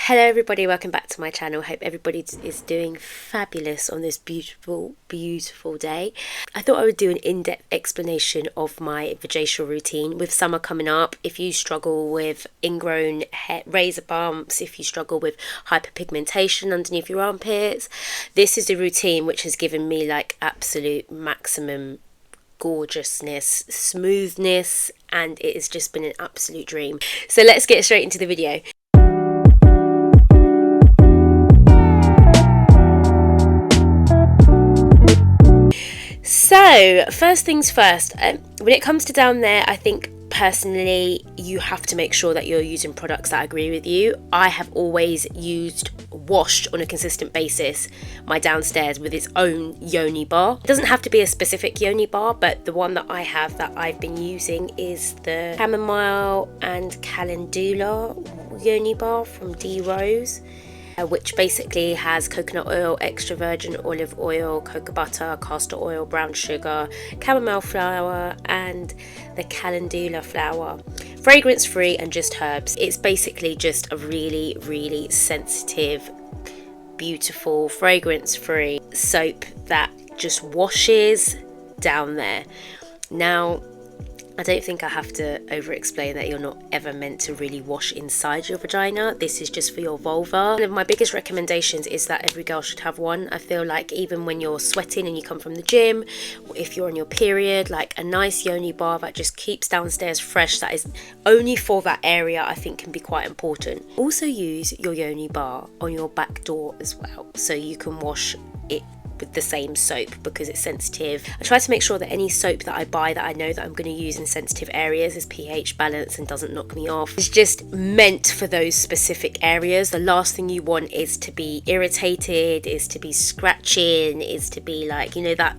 Hello everybody, welcome back to my channel. Hope everybody is doing fabulous on this beautiful day. I thought I would do an in-depth explanation of my VAJACIAL routine with summer coming up. If you struggle with ingrown hair, razor bumps, if you struggle with hyperpigmentation underneath your armpits, this is the routine which has given me like absolute maximum gorgeousness, smoothness, and it has just been an absolute dream. So let's get straight into the video. So first things first, when it comes to down there, I think personally you have to make sure that you're using products that agree with you. I have always washed on a consistent basis my downstairs with its own yoni bar. It doesn't have to be a specific yoni bar, but the one that I have that I've been using is the chamomile and calendula yoni bar from D Rose, which basically has coconut oil, extra virgin olive oil, cocoa butter, castor oil, brown sugar, chamomile flower, and the calendula flower. Fragrance free and just herbs. It's basically just a really sensitive, beautiful, fragrance free soap that just washes down there. Now, I don't think I have to over explain that you're not ever meant to really wash inside your vagina. This is just for your vulva. One of my biggest recommendations is that every girl should have one. I feel like even when you're sweating and you come from the gym, if you're on your period, like a nice yoni bar that just keeps downstairs fresh, that is only for that area, I think can be quite important. Also use your yoni bar on your back door as well, so you can wash it with the same soap because it's sensitive. I try to make sure that any soap that I buy that I know that I'm going to use in sensitive areas is pH balanced and doesn't knock me off. It's just meant for those specific areas. The last thing you want is to be irritated, is to be scratching, is to be like, you know, that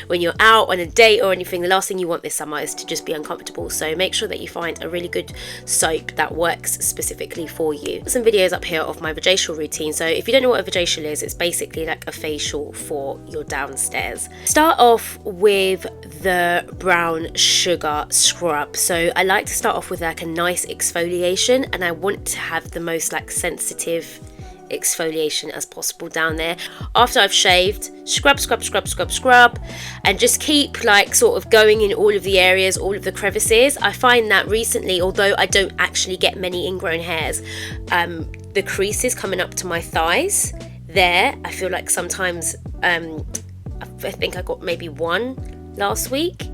when you're out on a date or anything. The last thing you want this summer is to just be uncomfortable. So make sure that you find a really good soap that works specifically for you. Some videos up here of my VAJACIAL routine. So if you don't know what a VAJACIAL is, it's basically like a facial for your downstairs. Start off with the brown sugar scrub. So I like to start off with like a nice exfoliation, and I want to have the most like sensitive exfoliation as possible down there. After I've shaved, scrub, and just keep like sort of going in all of the areas, all of the crevices. I find that recently, although I don't actually get many ingrown hairs, the creases coming up to my thighs there, I feel like sometimes I think I got maybe one last week,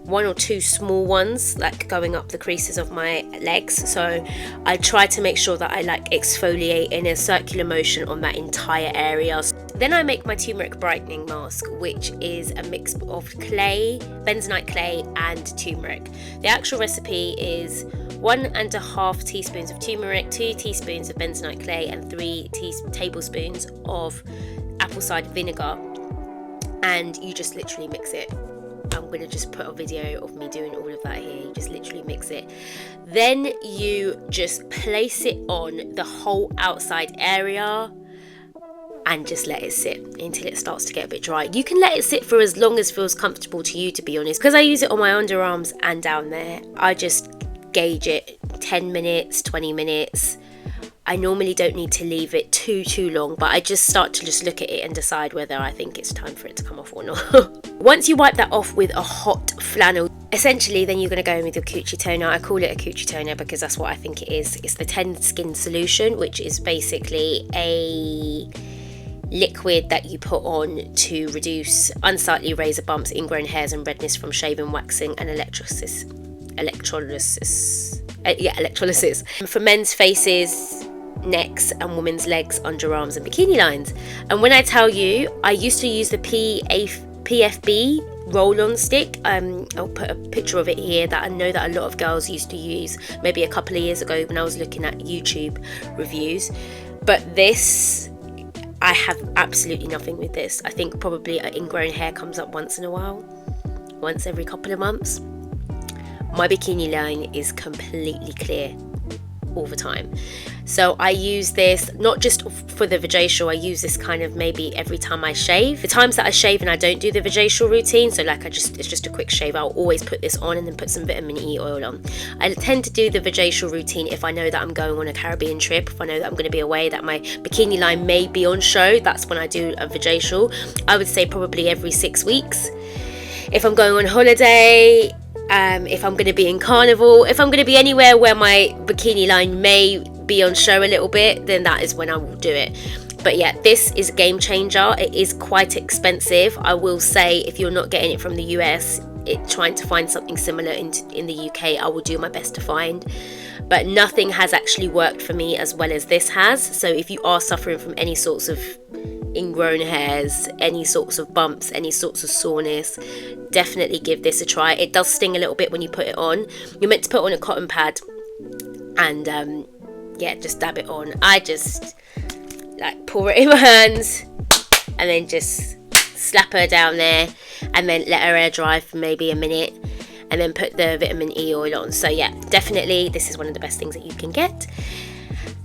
one or two small ones like going up the creases of my legs. So I try to make sure that I like exfoliate in a circular motion on that entire area. Then I make my turmeric brightening mask, which is a mix of clay, bentonite clay, and turmeric. The actual recipe is 1.5 teaspoons of turmeric, 2 teaspoons of bentonite clay, and 3 tablespoons of apple cider vinegar. And you just literally mix it. I'm going to just put a video of me doing all of that here. You just literally mix it. Then you just place it on the whole outside area and just let it sit until it starts to get a bit dry. You can let it sit for as long as feels comfortable to you, to be honest. Because I use it on my underarms and down there, I just gauge it 10 minutes, 20 minutes. I normally don't need to leave it too long, but I just start to just look at it and decide whether I think it's time for it to come off or not. Once you wipe that off with a hot flannel, essentially then you're going to go in with your coochie toner. I call it a coochie toner because that's what I think it is. It's the 10 skin solution, which is basically a liquid that you put on to reduce unsightly razor bumps, ingrown hairs, and redness from shaving, waxing, and electrolysis. For men's faces, necks, and women's legs, underarms, and bikini lines. And when I tell you, I used to use the PFB roll-on stick. I'll put a picture of it here that I know that a lot of girls used to use maybe a couple of years ago when I was looking at YouTube reviews. But this, I have absolutely nothing with this. I think probably an ingrown hair comes up once in a while, once every couple of months. My bikini line is completely clear. all the time. So I use this not just for the VAJACIAL, I use this kind of maybe every time I shave. The times that I shave and I don't do the VAJACIAL routine, so like it's just a quick shave, I'll always put this on and then put some vitamin E oil on. I tend to do the VAJACIAL routine if I know that I'm going on a Caribbean trip, if I know that I'm going to be away, that my bikini line may be on show. That's when I do a VAJACIal. I would say probably every 6 weeks. If I'm going on holiday, if I'm going to be in carnival, if I'm going to be anywhere where my bikini line may be on show a little bit, then that is when I will do it. But yeah, this is a game changer. It is quite expensive. I will say, if you're not getting it from the US, trying to find something similar in the UK, I will do my best to find. But nothing has actually worked for me as well as this has. So if you are suffering from any sorts of ingrown hairs, any sorts of bumps, any sorts of soreness, definitely give this a try. It does sting a little bit when you put it on. You're meant to put on a cotton pad and yeah, just dab it on. I just like pour it in my hands and then just slap her down there and then let her air dry for maybe a minute and then put the vitamin E oil on. So yeah, definitely this is one of the best things that you can get.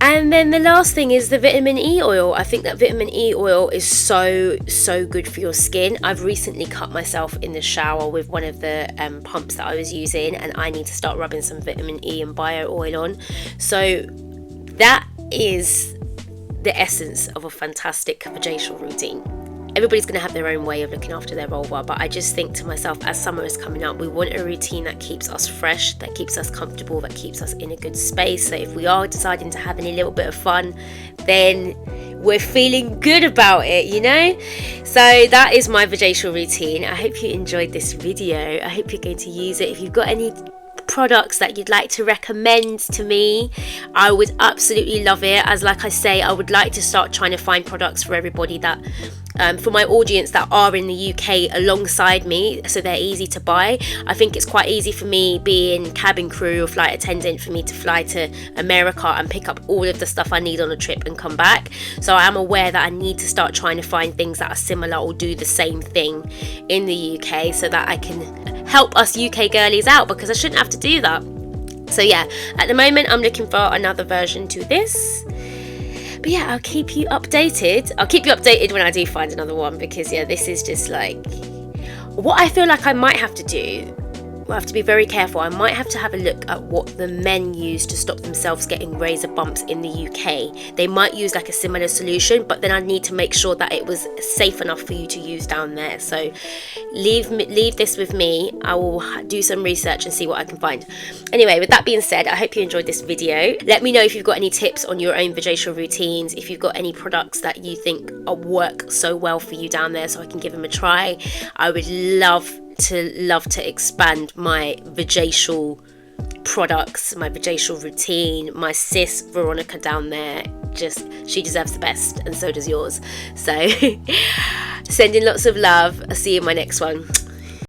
And then the last thing is the vitamin E oil. I think that vitamin E oil is so good for your skin. I've recently cut myself in the shower with one of the pumps that I was using, and I need to start rubbing some vitamin E and bio oil on. So that is the essence of a fantastic VAJACIal routine. Everybody's going to have their own way of looking after their vulva, but I just think to myself, as summer is coming up, we want a routine that keeps us fresh, that keeps us comfortable, that keeps us in a good space. So if we are deciding to have any little bit of fun, then we're feeling good about it, you know? So that is my VAJACIal routine. I hope you enjoyed this video. I hope you're going to use it. If you've got any products that you'd like to recommend to me, I would absolutely love it. As like I say, I would like to start trying to find products for everybody that for my audience that are in the UK alongside me, so they're easy to buy. I think it's quite easy for me, being cabin crew or flight attendant, for me to fly to America and pick up all of the stuff I need on a trip and come back. So I am aware that I need to start trying to find things that are similar or do the same thing in the UK, so that I can help us UK girlies out, because I shouldn't have to do that. So yeah, at the moment I'm looking for another version to this. But yeah, I'll keep you updated. I'll keep you updated when I do find another one, because yeah, this is just like what I feel like I might have to do. I have to be very careful. I might have to have a look at what the men use to stop themselves getting razor bumps in the UK. They might use like a similar solution, but then I need to make sure that it was safe enough for you to use down there. So leave this with me. I will do some research and see what I can find. Anyway, with that being said, I hope you enjoyed this video. Let me know if you've got any tips on your own VAJACIal routines, if you've got any products that you think work so well for you down there, so I can give them a try. I would love to expand my VAJACIal products, my VAJACIal routine. My sis Veronica down there, she deserves the best, and so does yours. So sending lots of love. I'll see you in my next one.